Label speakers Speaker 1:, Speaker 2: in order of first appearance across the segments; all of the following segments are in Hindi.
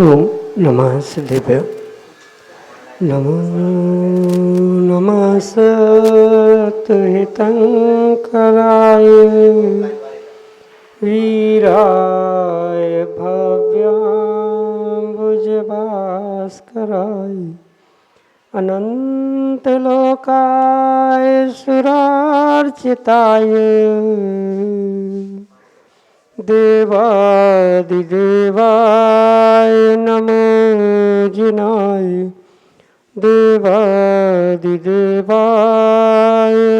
Speaker 1: ओम नमः सिद्धेभ्य। नमो नमः सत्हितंकराय वीराय भव्याम्बुजभास्कराय अनंतलोकाय सुरार्चिताय देवादिदेवाय नमो जिनाय देवादिदेवाय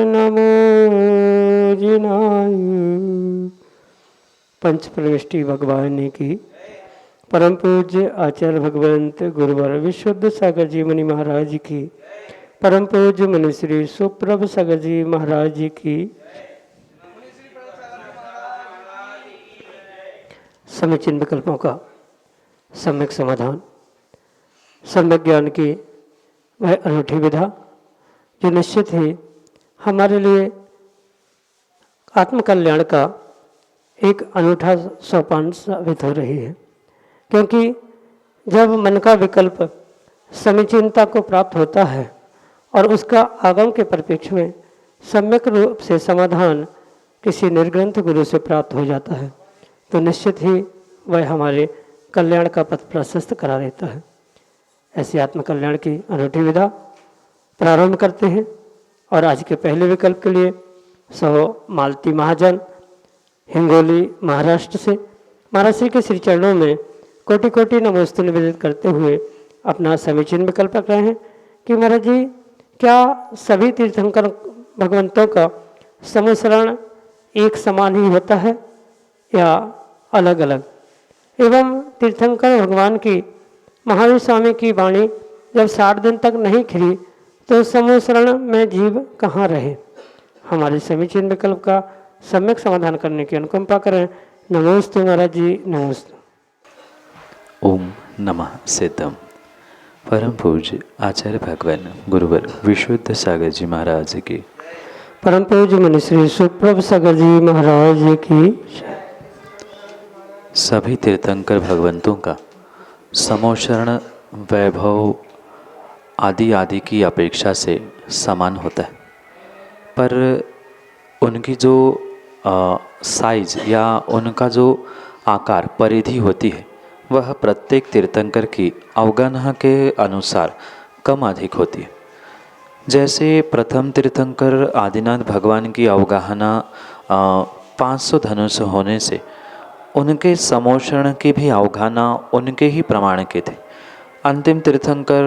Speaker 1: नमो जिनाय। पंच प्रविष्टि भगवान की परम पूज्य आचार्य भगवंत गुरुवर विशुद्ध सागर जी मुनि महाराज की, परम पूज्य मुनिश्री सुप्रभ सागर जी महाराज की, समीचीन विकल्पों का सम्यक समाधान, सम्यक ज्ञान की वह अनूठी विधा जो निश्चित ही हमारे लिए आत्मकल्याण का एक अनूठा सोपान साबित हो रही है। क्योंकि जब मन का विकल्प समीचीनता को प्राप्त होता है और उसका आगम के परिप्रेक्ष्य में सम्यक रूप से समाधान किसी निर्ग्रंथ गुरु से प्राप्त हो जाता है, तो निश्चित ही वह हमारे कल्याण का पथ प्रशस्त करा देता है। ऐसी आत्मकल्याण की अनूठी विधा प्रारंभ करते हैं। और आज के पहले विकल्प के लिए मालती महाजन हिंगोली महाराष्ट्र से महाराज श्री के श्री चरणों में कोटि कोटि नमोस्तु निवेदित करते हुए अपना समीचीन विकल्प रख रहे हैं कि महाराज जी, क्या सभी तीर्थंकर भगवंतों का समूहशरण एक समान ही होता है या अलग अलग? एवं तीर्थंकर भगवान की महावीर स्वामी की वाणी जब 60 दिन तक नहीं खिली तो समूह शरण में जीव कहाँ रहे? हमारे समीचीन विकल्प का सम्यक समाधान करने की अनुकंपा करें। नमोस्तु महाराज जी, नमोस्तु।
Speaker 2: ओम नमः सिद्धम। परम पूज्य आचार्य भगवान गुरुवर विशुद्ध सागर जी महाराज की,
Speaker 1: परम पूज्य मुनिश्री सुप्रभ सागर जी महाराज की,
Speaker 2: सभी तीर्थंकर भगवंतों का समोशरण वैभव आदि की अपेक्षा से समान होता है, पर उनकी जो साइज या उनका जो आकार परिधि होती है वह प्रत्येक तीर्थंकर की अवगाहना के अनुसार कम अधिक होती है। जैसे प्रथम तीर्थंकर आदिनाथ भगवान की अवगाहना 500 धनुष होने से उनके समोषण की भी अवगाहना उनके ही प्रमाण के थे। अंतिम तीर्थंकर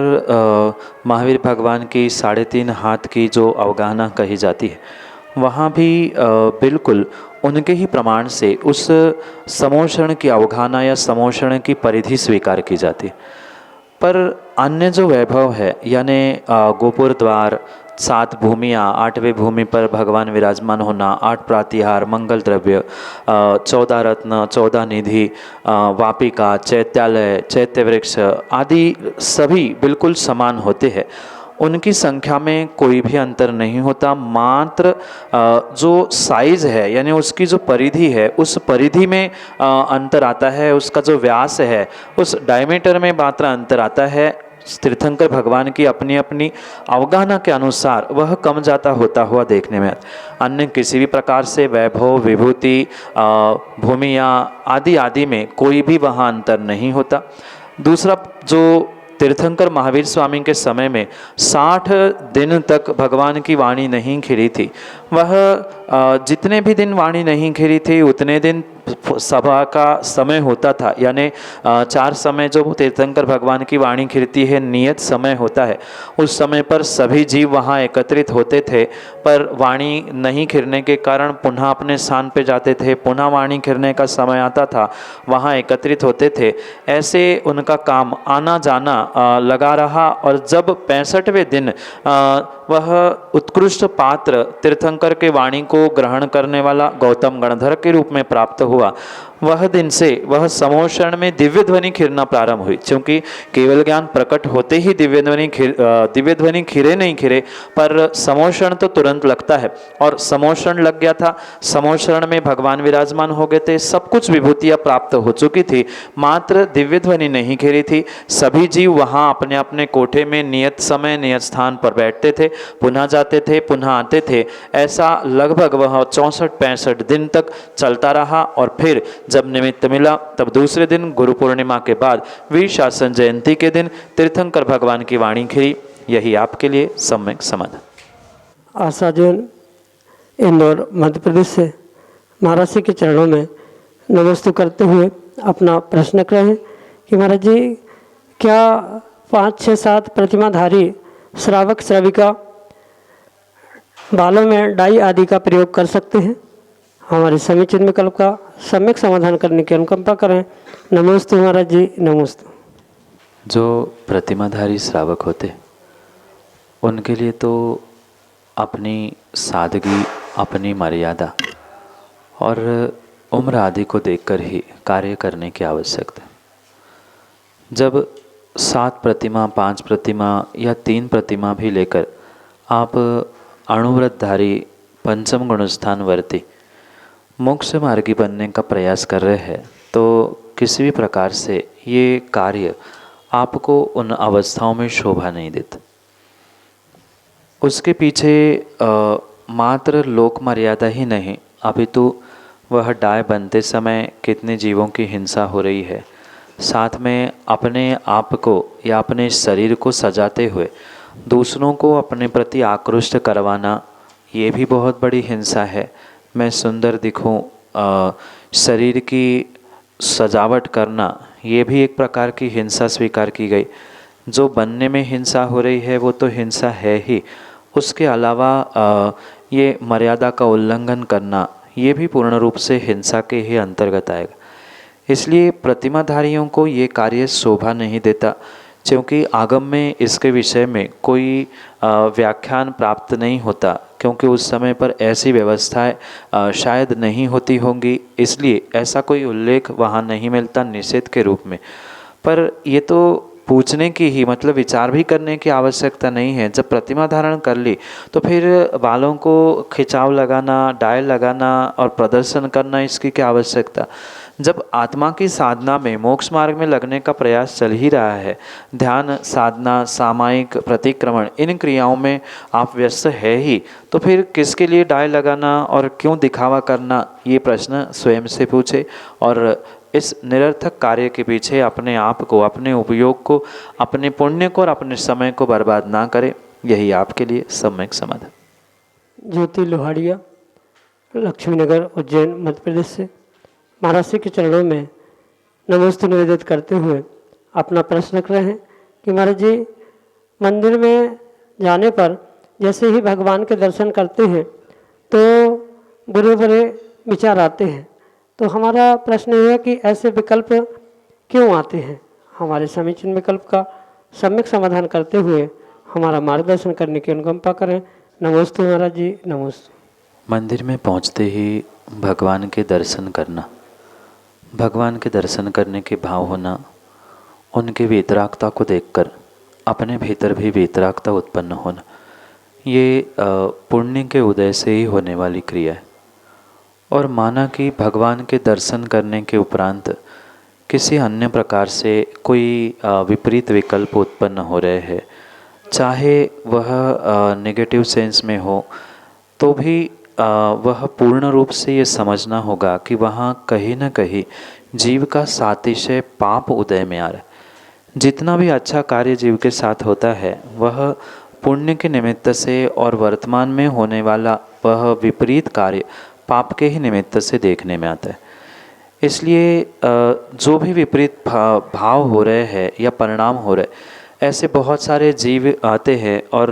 Speaker 2: महावीर भगवान की 3.5 हाथ की जो अवगाहना कही जाती है वहाँ भी बिल्कुल उनके ही प्रमाण से उस समोषण की अवगाहना या समोषण की परिधि स्वीकार की जाती है। पर अन्य जो वैभव है यानी गोपुर द्वार, 7 भूमियाँ, 8वें भूमि पर भगवान विराजमान होना, 8 प्रातिहार, मंगल द्रव्य, 14 रत्न, 14 निधि, वापिका, चैत्यालय, चैत्य वृक्ष आदि सभी बिल्कुल समान होते हैं। उनकी संख्या में कोई भी अंतर नहीं होता, मात्र जो साइज है यानी उसकी जो परिधि है उस परिधि में अंतर आता है, उसका जो व्यास है उस डायमीटर में मात्र अंतर आता है। तीर्थंकर भगवान की अपनी अपनी अवगाहना के अनुसार वह कम जाता होता हुआ देखने में। अन्य किसी भी प्रकार से वैभव, विभूति, भूमिया आदि में कोई भी वहाँ अंतर नहीं होता। दूसरा, जो तीर्थंकर महावीर स्वामी के समय में 60 दिन तक भगवान की वाणी नहीं खिली थी, वह जितने भी दिन वाणी नहीं खिली थी उतने दिन सभा का समय होता था, यानी 4 समय जो तीर्थंकर भगवान की वाणी खिलती है नियत समय होता है, उस समय पर सभी जीव वहाँ एकत्रित होते थे। पर वाणी नहीं खिलने के कारण पुनः अपने स्थान पे जाते थे, पुनः वाणी खिलने का समय आता था, वहाँ एकत्रित होते थे। ऐसे उनका काम आना जाना लगा रहा और जब 65वें दिन वह उत्कृष्ट पात्र तीर्थंकर के वाणी को ग्रहण करने वाला गौतम गणधर के रूप में प्राप्त हुआ, वह दिन से वह समोषण में दिव्य ध्वनि खिरना प्रारंभ हुई। क्योंकि केवल ज्ञान प्रकट होते ही दिव्य ध्वनि खिरे नहीं खिरे, पर समोषण तो तुरंत लगता है, और समोषण लग गया था। समोषण में भगवान विराजमान हो गए थे, सब कुछ विभूतियां प्राप्त हो चुकी थी, मात्र दिव्य ध्वनि नहीं खिरी थी। सभी जीव वहां अपने अपने कोठे में नियत समय नियत स्थान पर बैठते थे, पुनः जाते थे, पुनः आते थे। ऐसा लगभग वह 64-65 दिन तक चलता रहा, और फिर जब निमित्त मिला तब दूसरे दिन गुरु पूर्णिमा के बाद वीर शासन जयंती के दिन तीर्थंकर भगवान की वाणी खिरी। यही आपके लिए सम्यक समाधान।
Speaker 1: आशा जैन, इंदौर, मध्य प्रदेश से महाराज जी के चरणों में नमस्ते करते हुए अपना प्रश्न कर रहे हैं कि महाराज जी, क्या 5, 6, 7 प्रतिमाधारी श्रावक श्राविका बालों में डाई आदि का प्रयोग कर सकते हैं? हमारे समीचीन विकल्प का सम्यक समाधान करने की अनुकंपा करें। नमस्ते महाराज जी, नमस्ते।
Speaker 2: जो प्रतिमाधारी श्रावक होते उनके लिए तो अपनी सादगी, अपनी मर्यादा और उम्र आदि को देखकर ही कार्य करने की आवश्यकता है। जब 7 प्रतिमा, 5 प्रतिमा या 3 प्रतिमा भी लेकर आप अणुव्रतधारी पंचम गुणस्थान वर्ती मोक्ष मार्गी बनने का प्रयास कर रहे हैं, तो किसी भी प्रकार से ये कार्य आपको उन अवस्थाओं में शोभा नहीं देता। उसके पीछे मात्र लोक मर्यादा ही नहीं, अपितु वह डाय बनते समय कितने जीवों की हिंसा हो रही है, साथ में अपने आप को या अपने शरीर को सजाते हुए दूसरों को अपने प्रति आकृष्ट करवाना, ये भी बहुत बड़ी हिंसा है। मैं सुंदर दिखूं, शरीर की सजावट करना, ये भी एक प्रकार की हिंसा स्वीकार की गई। जो बनने में हिंसा हो रही है वो तो हिंसा है ही, उसके अलावा ये मर्यादा का उल्लंघन करना, ये भी पूर्ण रूप से हिंसा के ही अंतर्गत आएगा। इसलिए प्रतिमाधारियों को ये कार्य शोभा नहीं देता, क्योंकि आगम में इसके विषय में कोई व्याख्यान प्राप्त नहीं होता, क्योंकि उस समय पर ऐसी व्यवस्थाएं शायद नहीं होती होंगी, इसलिए ऐसा कोई उल्लेख वहाँ नहीं मिलता निषेध के रूप में। पर ये तो पूछने की ही, मतलब विचार भी करने की आवश्यकता नहीं है। जब प्रतिमा धारण कर ली तो फिर बालों को खिंचाव लगाना, डायल लगाना और प्रदर्शन करना, इसकी क्या आवश्यकता। जब आत्मा की साधना में, मोक्ष मार्ग में लगने का प्रयास चल ही रहा है, ध्यान, साधना, सामायिक प्रतिक्रमण, इन क्रियाओं में आप व्यस्त है ही, तो फिर किसके लिए डाय लगाना और क्यों दिखावा करना, ये प्रश्न स्वयं से पूछे और इस निरर्थक कार्य के पीछे अपने आप को, अपने उपयोग को, अपने पुण्य को और अपने समय को बर्बाद ना करें। यही आपके लिए सम्यक समाधान।
Speaker 1: ज्योति लोहाड़िया, लक्ष्मीनगर, उज्जैन, मध्य प्रदेश से महाराज जी के चरणों में नमस्ते निवेदित करते हुए अपना प्रश्न रख रहे हैं कि महाराज जी, मंदिर में जाने पर जैसे ही भगवान के दर्शन करते हैं तो बुरे बुरे विचार आते हैं, तो हमारा प्रश्न यह है कि ऐसे विकल्प क्यों आते हैं? हमारे समीचीन विकल्प का सम्यक समाधान करते हुए हमारा मार्गदर्शन करने की अनुकंपा करें। नमस्ते महाराज जी, नमस्ते।
Speaker 2: मंदिर में पहुंचते ही भगवान के दर्शन करना, भगवान के दर्शन करने के भाव होना, उनके वीतरागता को देखकर अपने भीतर भी वीतरागता उत्पन्न होना, ये पुण्य के उदय से ही होने वाली क्रिया है। और माना कि भगवान के दर्शन करने के उपरांत किसी अन्य प्रकार से कोई विपरीत विकल्प उत्पन्न हो रहे हैं, चाहे वह नेगेटिव सेंस में हो, तो भी वह पूर्ण रूप से ये समझना होगा कि वहाँ कहीं न कहीं जीव का सातिशय पाप उदय में आ रहा है। जितना भी अच्छा कार्य जीव के साथ होता है वह पुण्य के निमित्त से, और वर्तमान में होने वाला वह विपरीत कार्य पाप के ही निमित्त से देखने में आता है। इसलिए जो भी विपरीत भाव हो रहे हैं या परिणाम हो रहे, ऐसे बहुत सारे जीव आते हैं और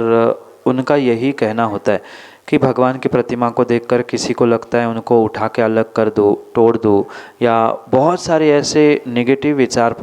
Speaker 2: उनका यही कहना होता है कि भगवान की प्रतिमा को देखकर किसी को लगता है उनको उठा के अलग कर दो, तोड़ दो, या बहुत सारे ऐसे नेगेटिव विचार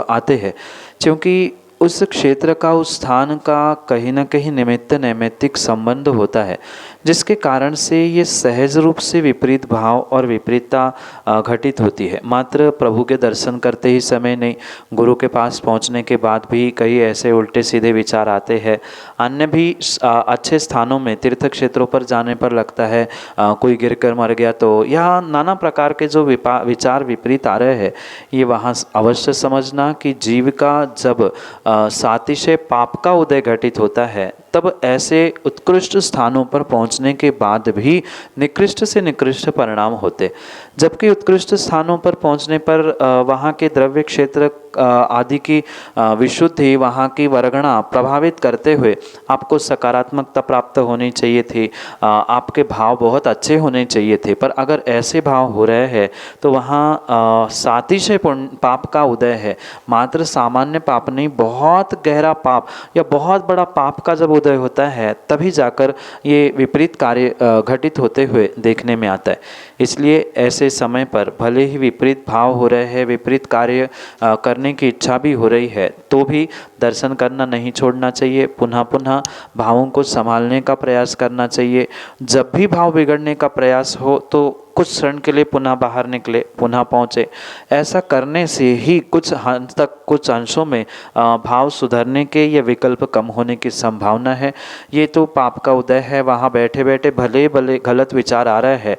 Speaker 2: आते हैं, क्योंकि उस क्षेत्र का, उस स्थान का कहीं न कहीं निमित्त नैमित्तिक संबंध होता है, जिसके कारण से ये सहज रूप से विपरीत भाव और विपरीतता घटित होती है। मात्र प्रभु के दर्शन करते ही समय नहीं, गुरु के पास पहुंचने के बाद भी कई ऐसे उल्टे सीधे विचार आते हैं। अन्य भी अच्छे स्थानों में, तीर्थ क्षेत्रों पर जाने पर लगता है कोई गिर कर मर गया, तो यह नाना प्रकार के जो विचार विपरीत आ रहे हैं, ये वहाँ अवश्य समझना कि जीव का जब सातिशय पाप का उदय घटित होता है, तब ऐसे उत्कृष्ट स्थानों पर पहुंचने के बाद भी निकृष्ट से निकृष्ट परिणाम होते। जबकि उत्कृष्ट स्थानों पर पहुंचने पर वहाँ के द्रव्य क्षेत्र आदि की विशुद्धि, वहाँ की वर्गणा प्रभावित करते हुए आपको सकारात्मकता प्राप्त होनी चाहिए थी, आपके भाव बहुत अच्छे होने चाहिए थे। पर अगर ऐसे भाव हो रहे हैं तो वहाँ सातिशय पाप का उदय है। मात्र सामान्य पाप नहीं, बहुत गहरा पाप या बहुत बड़ा पाप का जब उदय होता है, तभी जाकर ये विपरीत कार्य घटित होते हुए देखने में आता है। इसलिए ऐसे समय पर भले ही विपरीत भाव हो रहे हैं, विपरीत कार्य करने की इच्छा भी हो रही है, तो भी दर्शन करना नहीं छोड़ना चाहिए। पुनः पुनः भावों को संभालने का प्रयास करना चाहिए। जब भी भाव बिगड़ने का प्रयास हो तो कुछ क्षण के लिए पुनः बाहर निकले, पुनः पहुँचे। ऐसा करने से ही कुछ हद तक, कुछ अंशों में भाव सुधरने के या विकल्प कम होने की संभावना है। ये तो पाप का उदय है, वहाँ बैठे बैठे भले भले गलत विचार आ रहे हैं,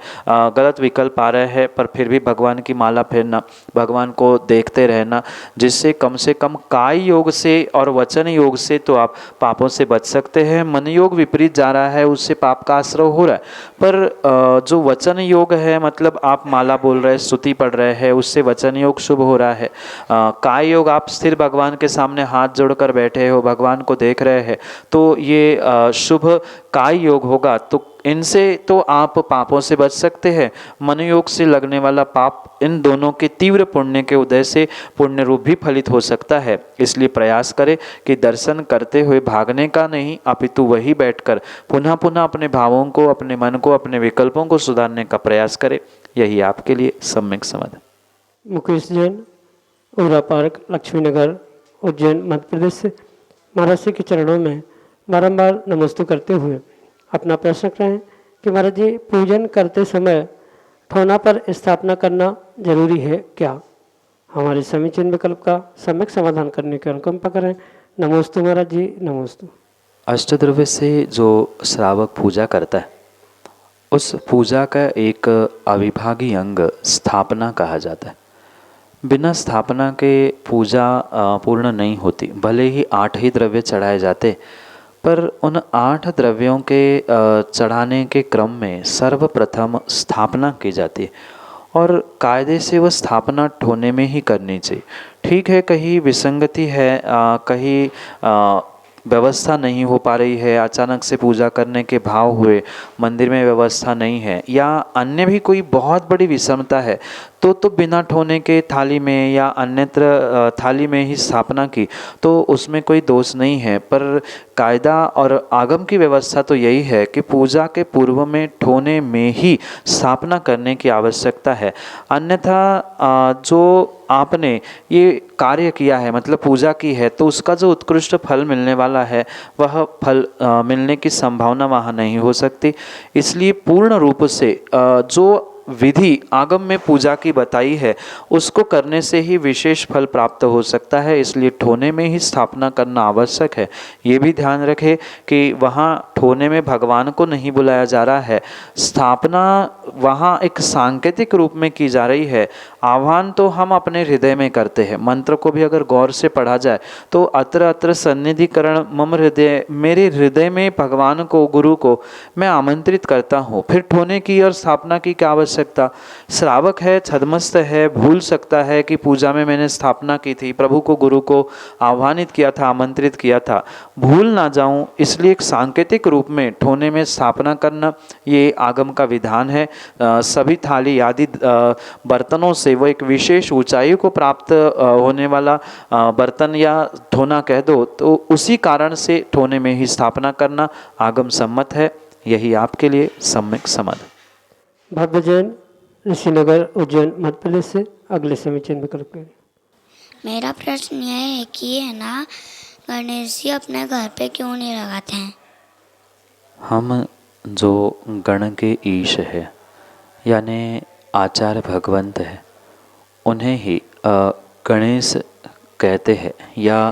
Speaker 2: गलत विकल्प आ रहे हैं, पर फिर भी भगवान की माला फेरना, भगवान को देखते रहना, जिससे कम से कम काय योग से और वचन योग से तो आप पापों से बच सकते हैं। मन योग विपरीत जा रहा है, उससे पाप का आश्रय हो रहा है। पर जो वचन योग है, मतलब आप माला बोल रहे हैं, स्तुति पढ़ रहे हैं, उससे वचन योग शुभ हो रहा है। काय योग, आप स्थिर भगवान के सामने हाथ जोड़कर बैठे हो, भगवान को देख रहे हैं, तो ये शुभ काय योग होगा। तो इनसे तो आप पापों से बच सकते हैं। मन योग से लगने वाला पाप, इन दोनों के तीव्र पुण्य के उदय से पुण्य रूप भी फलित हो सकता है। इसलिए प्रयास करें कि दर्शन करते हुए भागने का नहीं, अपितु वही बैठकर पुनः पुनः अपने भावों को, अपने मन को, अपने विकल्पों को सुधारने का प्रयास करें। यही आपके लिए सम्यक समाधान।
Speaker 1: मुकेश जैन, उरा पार्क, लक्ष्मीनगर, उज्जैन, मध्य प्रदेश से महाराज जी के चरणों में बारंबार नमस्ते करते हुए अपना प्रश्न करें कि महाराज जी, पूजन करते समय ठोना पर स्थापना करना जरूरी है क्या? हमारे समीचीन विकल्प का सम्यक समाधान करने की अनुकंपा करें। नमोस्तु महाराज जी, नमोस्तु।
Speaker 2: अष्टद्रव्य से जो श्रावक पूजा करता है, उस पूजा का एक अविभागी अंग स्थापना कहा जाता है। बिना स्थापना के पूजा पूर्ण नहीं होती। भले ही 8 ही द्रव्य चढ़ाए जाते, पर उन 8 द्रव्यों के चढ़ाने के क्रम में सर्वप्रथम स्थापना की जाती है, और कायदे से वह स्थापना ठोने में ही करनी चाहिए। ठीक है, कहीं विसंगति है, कहीं व्यवस्था नहीं हो पा रही है, अचानक से पूजा करने के भाव हुए, मंदिर में व्यवस्था नहीं है, या अन्य भी कोई बहुत बड़ी विषमता है, तो बिना ठोने के थाली में या अन्यत्र थाली में ही स्थापना की, तो उसमें कोई दोष नहीं है। पर कायदा और आगम की व्यवस्था तो यही है कि पूजा के पूर्व में ठोने में ही स्थापना करने की आवश्यकता है। अन्यथा जो आपने ये कार्य किया है, मतलब पूजा की है, तो उसका जो उत्कृष्ट फल मिलने वाला है, वह फल मिलने की संभावना वहाँ नहीं हो सकती। इसलिए पूर्ण रूप से जो विधि आगम में पूजा की बताई है, उसको करने से ही विशेष फल प्राप्त हो सकता है। इसलिए ठोने में ही स्थापना करना आवश्यक है। ये भी ध्यान रखें कि वहाँ ठोने में भगवान को नहीं बुलाया जा रहा है, स्थापना वहाँ एक सांकेतिक रूप में की जा रही है। आह्वान तो हम अपने हृदय में करते हैं। मंत्र को भी अगर गौर से पढ़ा जाए तो अत्र अत्र सन्निधिकरण मम हृदय, मेरे हृदय में भगवान को, गुरु को मैं आमंत्रित करता हूँ। फिर ठोने की और स्थापना की क्या आवश्यकता? श्रावक है, छद्मस्त है, भूल सकता है कि पूजा में मैंने स्थापना की थी, प्रभु को, गुरु को आह्वानित किया था, आमंत्रित किया था, भूल ना जाऊं, इसलिए एक सांकेतिक रूप में ठोने में स्थापना करना ये आगम का विधान है। सभी थाली आदि बर्तनों से वो एक विशेष ऊंचाई को प्राप्त होने वाला बर्तन या ठोना कह दो, तो उसी कारण से ठोने में ही स्थापना करना आगम सम्मत है। यही आपके लिए सम्यक समाधान।
Speaker 1: भव्य जैन, ऋषिनगर, उज्जैन, मध्य प्रदेश से अगले समीचीन विकल्प करें।
Speaker 3: मेरा प्रश्न यह है कि है ना, गणेश जी अपने घर पे क्यों नहीं लगाते हैं?
Speaker 2: हम जो गण के ईश है यानी आचार्य भगवंत है, उन्हें ही गणेश कहते हैं। या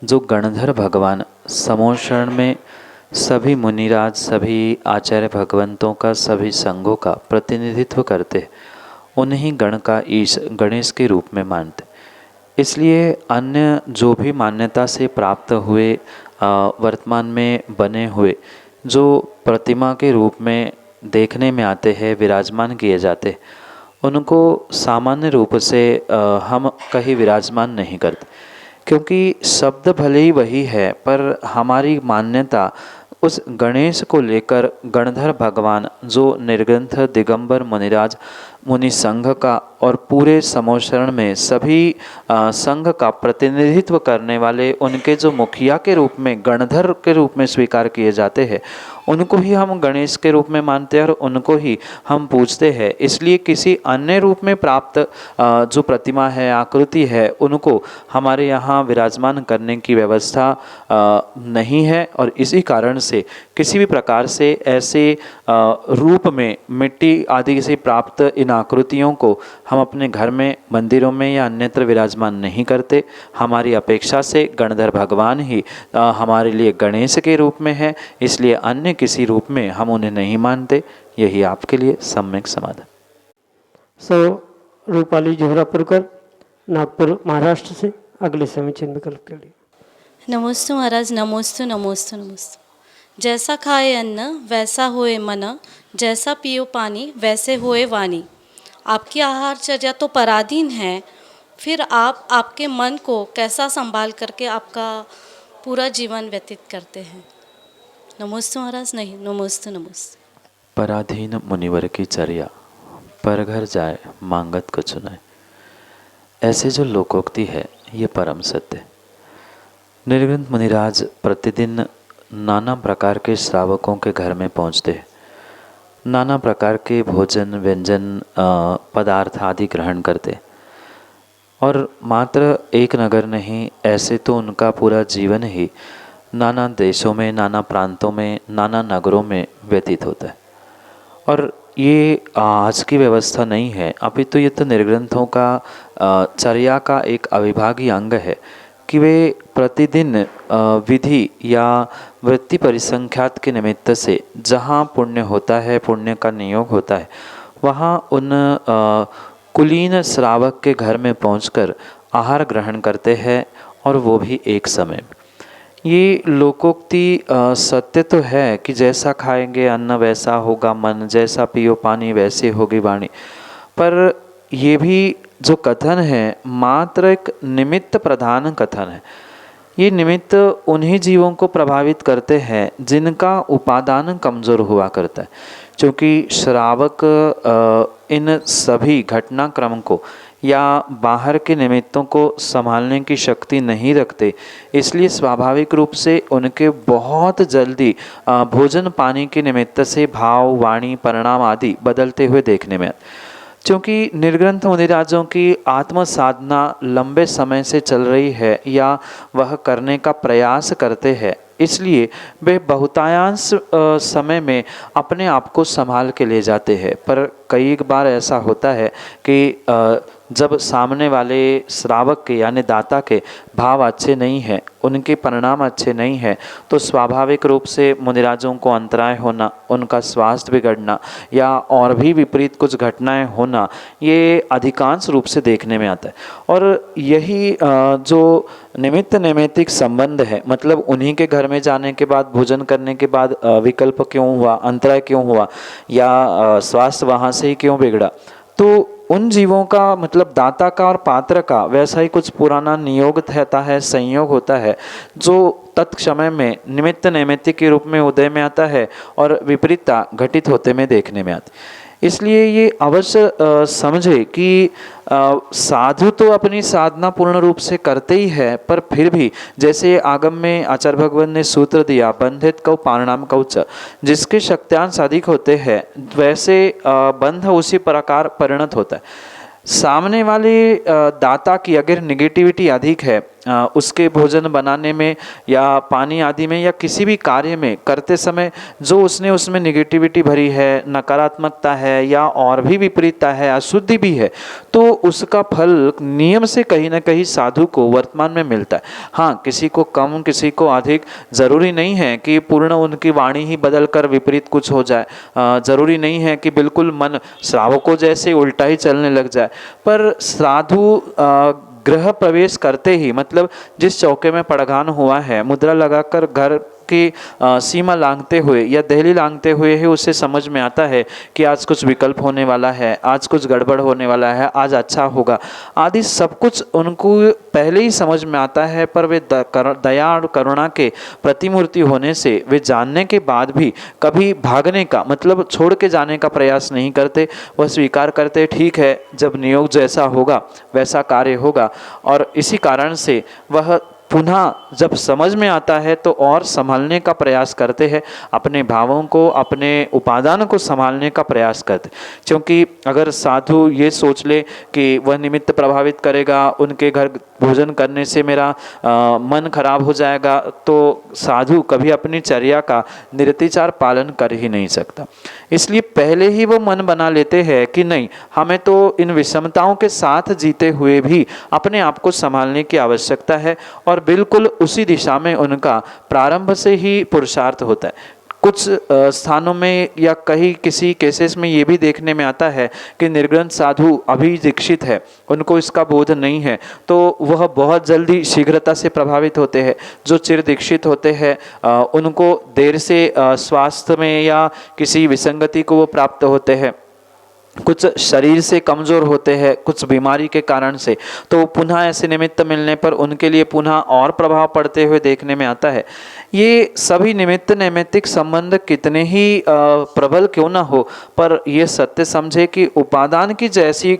Speaker 2: जो गणधर भगवान समोषण में सभी मुनिराज, सभी आचार्य भगवंतों का, सभी संघों का प्रतिनिधित्व करते हैं, उन्हीं गण का ईश गणेश के रूप में मानते। इसलिए अन्य जो भी मान्यता से प्राप्त हुए वर्तमान में बने हुए जो प्रतिमा के रूप में देखने में आते हैं, विराजमान किए जाते हैं, उनको सामान्य रूप से हम कहीं विराजमान नहीं करते, क्योंकि शब्द भले ही वही है पर हमारी मान्यता उस गणेश को लेकर गणधर भगवान जो निर्ग्रंथ दिगंबर मुनिराज मुनि संघ का और पूरे समोशरण में सभी संघ का प्रतिनिधित्व करने वाले उनके जो मुखिया के रूप में, गणधर के रूप में स्वीकार किए जाते हैं, उनको ही हम गणेश के रूप में मानते हैं और उनको ही हम पूजते हैं। इसलिए किसी अन्य रूप में प्राप्त जो प्रतिमा है, आकृति है, उनको हमारे यहाँ विराजमान करने की व्यवस्था नहीं है। और इसी कारण से किसी भी प्रकार से ऐसे रूप में मिट्टी आदि से प्राप्त इन आकृतियों को हम अपने घर में, मंदिरों में या अन्यत्र विराजमान नहीं करते। हमारी अपेक्षा से गणधर भगवान ही हमारे लिए गणेश के रूप में है, इसलिए अन्य किसी रूप में हम उन्हें नहीं मानते। यही आपके लिए सम्यक समाधान।
Speaker 1: रूपाली जोहरापुरकर, नागपुर, महाराष्ट्र से अगले समीचीन विकल्प के लिए।
Speaker 4: नमोस्तु महाराज, नमोस्तु नमोस्तु नमोस्तु। जैसा खाए अन्न वैसा होए मन, जैसा पियो पानी वैसे होए वाणी। आपकी आहारचर्या तो पराधीन है, फिर आप आपके मन को कैसा संभाल करके आपका पूरा जीवन व्यतीत करते हैं? नमोस्तु महाराज। नहीं, नमोस्तु नमोस्तु।
Speaker 2: पराधीन मुनिवर की चर्या, पर घर जाए मांगत कुछ नहीं। ऐसे जो लोकोक्ति है ये परम सत्य है। निर्ग्रंथ मुनिराज प्रतिदिन नाना प्रकार के श्रावकों के घर में पहुंचते हैं, नाना प्रकार के भोजन, व्यंजन, पदार्थ आदि ग्रहण करते। और मात्र एक नगर नहीं, ऐसे तो उनका पूरा जीवन ही नाना देशों में, नाना प्रांतों में, नाना नगरों में व्यतीत होता है। और ये आज की व्यवस्था नहीं है, अभी तो ये तो निर्ग्रंथों का चर्या का एक अविभाज्य अंग है कि वे प्रतिदिन विधि या वृत्ति परिसंख्यात के निमित्त से जहाँ पुण्य होता है, पुण्य का नियोग होता है, वहाँ उन कुलीन श्रावक के घर में पहुंचकर आहार ग्रहण करते हैं, और वो भी एक समय। ये लोकोक्ति सत्य तो है कि जैसा खाएंगे अन्न वैसा होगा मन, जैसा पियो पानी वैसे होगी वाणी, पर ये भी जो कथन है मात्र एक निमित्त प्रधान कथन है। ये निमित्त उन्हीं जीवों को प्रभावित करते हैं जिनका उपादान कमज़ोर हुआ करता है, क्योंकि श्रावक इन सभी घटनाक्रम को या बाहर के निमित्तों को संभालने की शक्ति नहीं रखते। इसलिए स्वाभाविक रूप से उनके बहुत जल्दी भोजन पानी के निमित्त से भाव, वाणी, परिणाम आदि बदलते हुए देखने में। क्योंकि निर्ग्रंथ मुनिराजों की आत्म साधना लंबे समय से चल रही है या वह करने का प्रयास करते हैं, इसलिए वे बहुतायांश समय में अपने आप को संभाल के ले जाते हैं। पर कई बार ऐसा होता है कि जब सामने वाले श्रावक के यानी दाता के भाव अच्छे नहीं हैं, उनके परिणाम अच्छे नहीं हैं, तो स्वाभाविक रूप से मुनिराजों को अंतराय होना, उनका स्वास्थ्य बिगड़ना या और भी विपरीत कुछ घटनाएं होना, ये अधिकांश रूप से देखने में आता है। और यही जो निमित्त नैमित्तिक संबंध है, मतलब उन्हीं के घर में जाने के बाद, भोजन करने के बाद विकल्प क्यों हुआ, अंतराय क्यों हुआ, या स्वास्थ्य वहाँ से ही क्यों बिगड़ा, तो उन जीवों का मतलब दाता का और पात्र का वैसा ही कुछ पुराना नियोग रहता है, संयोग होता है, जो तत्समय में निमित्त नैमित्तिक के रूप में उदय में आता है और विपरीतता घटित होते में देखने में आती। इसलिए ये अवश्य समझे कि साधु तो अपनी साधना पूर्ण रूप से करते ही है, पर फिर भी जैसे आगम में आचार्य भगवान ने सूत्र दिया, बंधित कौ पारणाम कौच, जिसके शक्त्यांश अधिक होते हैं वैसे बंध उसी प्रकार परिणत होता है। सामने वाले दाता की अगर निगेटिविटी अधिक है, उसके भोजन बनाने में या पानी आदि में या किसी भी कार्य में करते समय जो उसने उसमें निगेटिविटी भरी है, नकारात्मकता है या और भी विपरीतता है, अशुद्धि भी है, तो उसका फल नियम से कहीं ना कहीं साधु को वर्तमान में मिलता है। हाँ, किसी को कम किसी को अधिक, ज़रूरी नहीं है कि पूर्ण उनकी वाणी ही बदल कर विपरीत कुछ हो जाए, ज़रूरी नहीं है कि बिल्कुल मन श्रावकों जैसे उल्टा ही चलने लग जाए। पर साधु गृह प्रवेश करते ही, मतलब जिस चौके में पड़गान हुआ है, मुद्रा लगाकर घर की सीमा लांघते हुए या दहली लांघते हुए ही उसे समझ में आता है कि आज कुछ विकल्प होने वाला है, आज कुछ गड़बड़ होने वाला है, आज अच्छा होगा आदि सब कुछ उनको पहले ही समझ में आता है। पर वे दया और करुणा के प्रतिमूर्ति होने से वे जानने के बाद भी कभी भागने का, मतलब छोड़ के जाने का प्रयास नहीं करते। वह स्वीकार करते, ठीक है, जब नियोग जैसा होगा वैसा कार्य होगा। और इसी कारण से वह पुनः जब समझ में आता है तो और संभालने का प्रयास करते हैं, अपने भावों को, अपने उपादान को संभालने का प्रयास करते। क्योंकि अगर साधु ये सोच ले कि वह निमित्त प्रभावित करेगा, उनके घर भोजन करने से मेरा मन खराब हो जाएगा, तो साधु कभी अपनी चर्या का निरतिचार पालन कर ही नहीं सकता। इसलिए पहले ही वो मन बना लेते हैं कि नहीं, हमें तो इन विषमताओं के साथ जीते हुए भी अपने आप को संभालने की आवश्यकता है। और बिल्कुल उसी दिशा में उनका प्रारंभ से ही पुरुषार्थ होता है। कुछ स्थानों में या कहीं किसी केसेस में ये भी देखने में आता है कि निर्ग्रंथ साधु अभी दीक्षित है, उनको इसका बोध नहीं है, तो वह बहुत जल्दी शीघ्रता से प्रभावित होते हैं। जो चिर दीक्षित होते हैं उनको देर से स्वास्थ्य में या किसी विसंगति को वो प्राप्त होते हैं। कुछ शरीर से कमज़ोर होते हैं कुछ बीमारी के कारण से, तो पुनः ऐसे निमित्त मिलने पर उनके लिए पुनः और प्रभाव पड़ते हुए देखने में आता है। ये सभी निमित्त नैमित्तिक संबंध कितने ही प्रबल क्यों ना हो, पर यह सत्य समझे कि उपादान की जैसी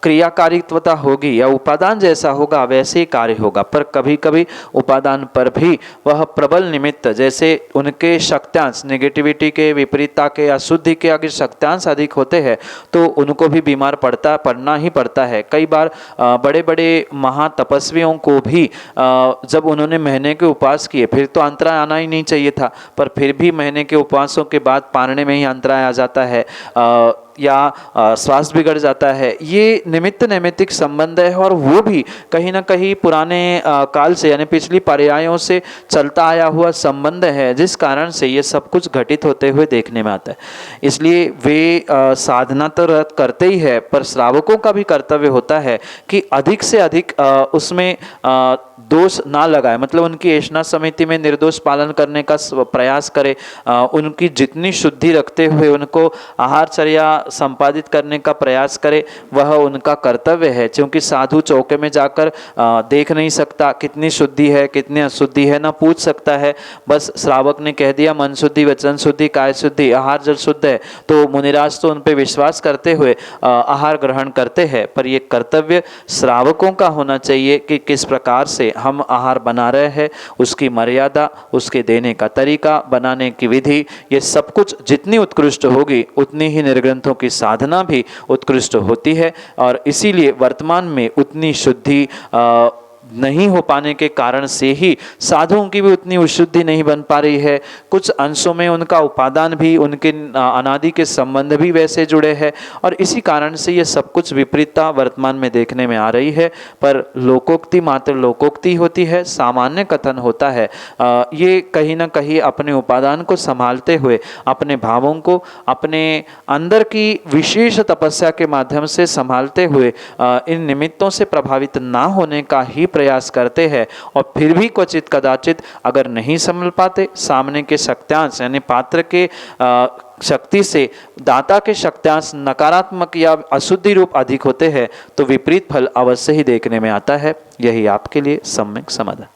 Speaker 2: क्रियाकारित्वता होगी या उपादान जैसा होगा वैसे ही कार्य होगा। पर कभी कभी उपादान पर भी वह प्रबल निमित्त, जैसे उनके शक्त्यांश नेगेटिविटी के, विपरीतता के, अशुद्धि के अगर शक्त्यांश अधिक होते हैं तो उनको भी बीमार पड़ना ही पड़ता है। कई बार बड़े बड़े महातपस्वियों को भी जब उन्होंने महीने के उपवास किए, फिर तो अंतराय आना ही नहीं चाहिए था, पर फिर भी महीने के उपवासों के बाद पारने में ही अंतराय आ जाता है या स्वास्थ्य बिगड़ जाता है। ये निमित्त नैमित्तिक संबंध है और वो भी कहीं ना कहीं पुराने काल से यानी पिछली पर्यायों से चलता आया हुआ संबंध है, जिस कारण से ये सब कुछ घटित होते हुए देखने में आता है। इसलिए वे साधना तो करते ही है, पर श्रावकों का भी कर्तव्य होता है कि अधिक से अधिक उसमें दोष ना लगाए, मतलब उनकी ऐशना समिति में निर्दोष पालन करने का प्रयास करे, उनकी जितनी शुद्धि रखते हुए उनको आहारचर्या संपादित करने का प्रयास करे, वह उनका कर्तव्य है। क्योंकि साधु चौके में जाकर देख नहीं सकता कितनी शुद्धि है कितनी अशुद्धि है, ना पूछ सकता है। बस श्रावक ने कह दिया मन शुद्धि, वचन शुद्धि, काय शुद्धि, आहार जल शुद्ध है, तो मुनिराज तो उन पर विश्वास करते हुए आहार ग्रहण करते हैं। पर यह कर्तव्य श्रावकों का होना चाहिए कि किस प्रकार से हम आहार बना रहे हैं, उसकी मर्यादा, उसके देने का तरीका, बनाने की विधि, ये सब कुछ जितनी उत्कृष्ट होगी उतनी ही निर्ग्रंथों की साधना भी उत्कृष्ट होती है। और इसीलिए वर्तमान में उतनी शुद्धि नहीं हो पाने के कारण से ही साधुओं की भी उतनी विशुद्धि नहीं बन पा रही है। कुछ अंशों में उनका उपादान भी, उनके अनादि के संबंध भी वैसे जुड़े हैं और इसी कारण से ये सब कुछ विपरीतता वर्तमान में देखने में आ रही है। पर लोकोक्ति मात्र लोकोक्ति होती है, सामान्य कथन होता है। ये कहीं ना कहीं अपने उपादान को संभालते हुए, अपने भावों को अपने अंदर की विशेष तपस्या के माध्यम से संभालते हुए इन निमित्तों से प्रभावित ना होने का ही प्रयास करते हैं। और फिर भी क्वचित कदाचित अगर नहीं संभल पाते, सामने के शक्त्यांश यानी पात्र के शक्ति से दाता के शक्त्यांश नकारात्मक या अशुद्धि रूप अधिक होते हैं, तो विपरीत फल अवश्य ही देखने में आता है। यही आपके लिए सम्यक समाधान।